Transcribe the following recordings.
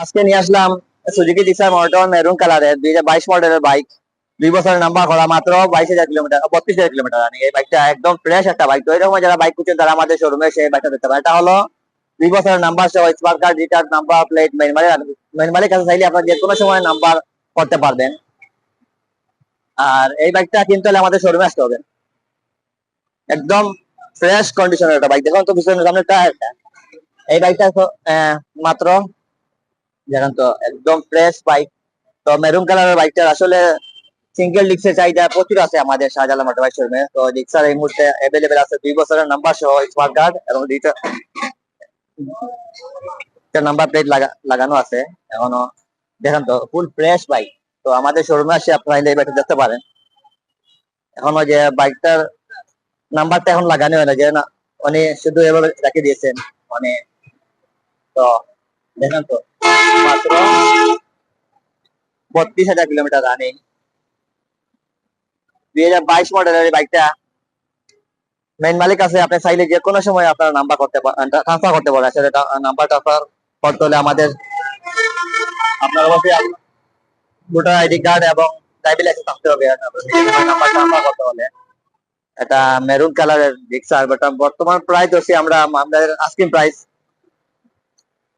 আজকে নিয়ে আসলাম Suzuki Gixxer motor maroon কালারের 2022 মডেলের বাইক। 2 বছরের নাম্বার করা, মাত্র 22,000 কিলোমিটার, 32,000 কিলোমিটার রানিং। এই বাইকটা একদম ফ্রেশ একটা বাইক। তো এরকম যারা বাইক খুঁজছেন তারা আমাদের শোরুমে এসে বাইকটা দেখতে পারেন। এটা হলো 2 বছরের নাম্বার সহ smart card, return number plate, main মালিক কাছে চাইলে আপনার যে কোনো সময় নাম্বার করতে পারবেন। আর এই বাইকটা কিনতে হলে আমাদের শোরুমে আসতে হবে। একদম ফ্রেশ কন্ডিশনের একটা বাইক। দেখুন তো পিছনের সামনে টায়ারটা। এই বাইকটা মাত্র দেখেন তো একদম ফ্রেশ বাইক। তো মেরুন কালারের বাইকটার আসলে সিঙ্গেল ডিস্কের চাহিদা প্রচুর আছে আমাদের শাহজালাল মোটর বাইক শোরুমে। তো ডিক্সার এই মুহূর্তে অ্যাভেলেবেল আছে 2 বছরের নাম্বার সহ স্মার্ট কার্ড এবং নাম্বার প্লেট লাগানো আছে এখনো। দেখেন তো ফুল ফ্রেশ বাইক। তো আমাদের শোরুমে আসে আপনারা এই বাইকটা দেখতে পারেন। এখনো যে বাইকটার নাম্বারটা এখন লাগানো হয় না, যে না উনি শুধু এভাবে রেখে দিয়েছেন মানে। তো দেখেন তো মাত্র 32,000 কিলোমিটার রানিং, 2022 মডেলের এই বাইকটা। মেইন মালিক আছে, আপনি চাইলে যে কোনো সময় আপনার নাম্বার করতে ট্রান্সফার করতে পারেন। আসলে নাম্বার ট্রান্সফার করতে হলে আমাদের আপনার অবশ্যই ভোটার আইডি কার্ড এবং ড্রাইভিং লাইসেন্স থাকতে হবে নাম্বার ট্রান্সফার করতে হলে। এটা মেরুন কালারের জিক্সার, বর্তমান প্রাইস হচ্ছে আমরা আমাদের আস্কিং প্রাইস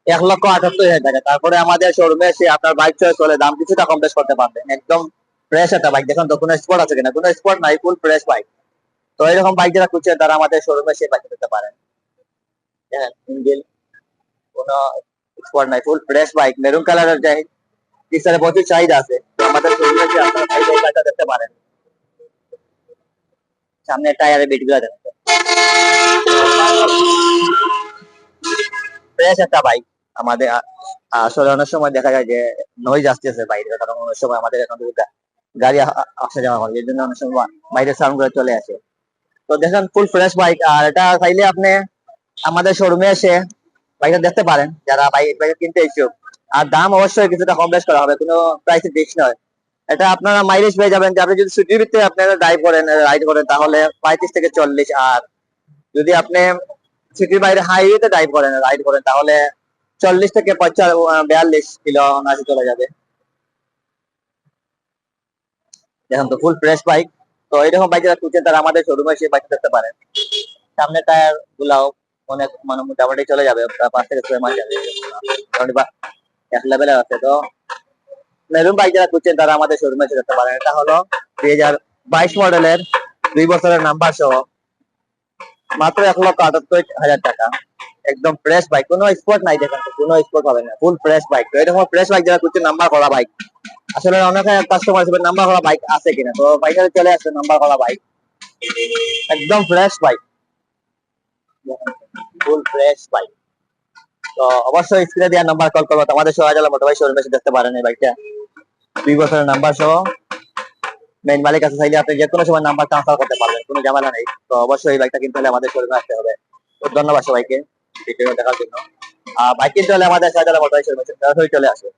1,78,000 টাকা। তারপরে আমাদের শোরুমে এসে আপনার বাইক চয়েস হলে দাম কিছুটা কম বেশ করতে পারবেন। একদম ফ্রেশ একটা বাইক। দেখুন তো কোনো স্পট আছে কিনা, কোনো স্পট নাই, ফুল ফ্রেশ বাইক। তো এরকম বাইক যারা খুঁজছেন তারা আমাদের শোরুমে এসে বাইক নিতে পারেন। হ্যাঁ, সিঙ্গেল কোনো স্পট নাই, ফুল ফ্রেশ বাইক। মেরুন কালারের যাই জিক্সারে প্রচুর চাহিদা আছে। আমাদের শোরুমে এসে আপনারা চাইলে এই বাইকটা দেখতে পারেন। সামনে টায়ারের বিটগুলো দেখেন, ফ্রেশ একটা বাইক। আমাদের আসলে অনেক সময় দেখা যায় যে নয়েজ আসতেছে বাইরে, কারণ অনেক সময় আমাদের এখান থেকে গাড়ি আসা যাওয়া হয়, এই জন্য অনেক সময় বাইরের সাউন্ড গুলো চলে আসে। তো দেখেন ফুল ফ্রেশ বাইক। আর এটা চাইলে আপনি আমাদের শোরুমে এসে বাইকটা দেখতে পারেন যারা বাইক কিনতে ইচ্ছুক। আর দাম অবশ্যই কিছুটা কম বেশ করা হবে, কোনো প্রাইস ফিক্স নয়। এটা আপনারা মাইলেজ পেয়ে যাবেন যে আপনি যদি সিটির ভিতরে আপনারা রাইড করেন তাহলে 35 থেকে 40। আর যদি আপনি সিটির বাইরে হাইওয়েতে রাইড করেন তাহলে 40 থেকে 42 কিলো নাকি চলে যাবে। দেখেন তো ফুল ফ্রেশ বাইক। তো এইরকম বাইক যারা খুঁজছেন তারা আমাদের শোরুমে এসে বাইক দেখতে পারেন। সামনে টায়ার গুলাও অনেক মানে মোটামুটি চলে যাবে, 5 থেকে 6 মাস যাবে, এক লেভেলে আছে। তো মেরুন বাইক যারা খুঁজছেন তারা আমাদের শোরুমে এসে দেখতে পারেন। এটা হলো 2022 মডেলের 2 বছরের নাম্বার সহ মাত্র 1,78,000 টাকা। একদম ফ্রেশ বাইক, কোনো স্পট নাই। দেখেন কোনো স্পট হবে না, ফুল ফ্রেশ বাইক। তো এরকম ফ্রেশ বাইক যারা খুঁজছেন নাম্বার করা বাইক, আসলে অনেক কাস্টমার হিসেবে নাম্বার করা বাইক আছে কিনা, তো বাইকারে চলে আসছে নাম্বার করা বাইক। একদম fresh bike, full fresh bike. তো অবশ্যই স্ক্রিনে দেওয়ার নাম্বার কল করবো। আমাদের শাহজালাল মোটর বাইক শোরুমে এসে দেখতে পারেন এই বাইকটা। 2 বছরের নাম্বার সহ মেইন মালিক আছে, চাইলে আপনি যে কোনো সময় নাম্বার ট্রান্সফার করতে পারবেন, কোনো ঝামেলা নেই। তো অবশ্যই এই বাইকটা কিনতে হলে আমাদের শোরুমে আসতে হবে। তো ধন্যবাদ সবাইকে ভিডিও দেখার জন্য। বাইক কিনতে হলে আমাদের শাহজালাল মোটর বাইক শোরুমে সরাসরি চলে আসে।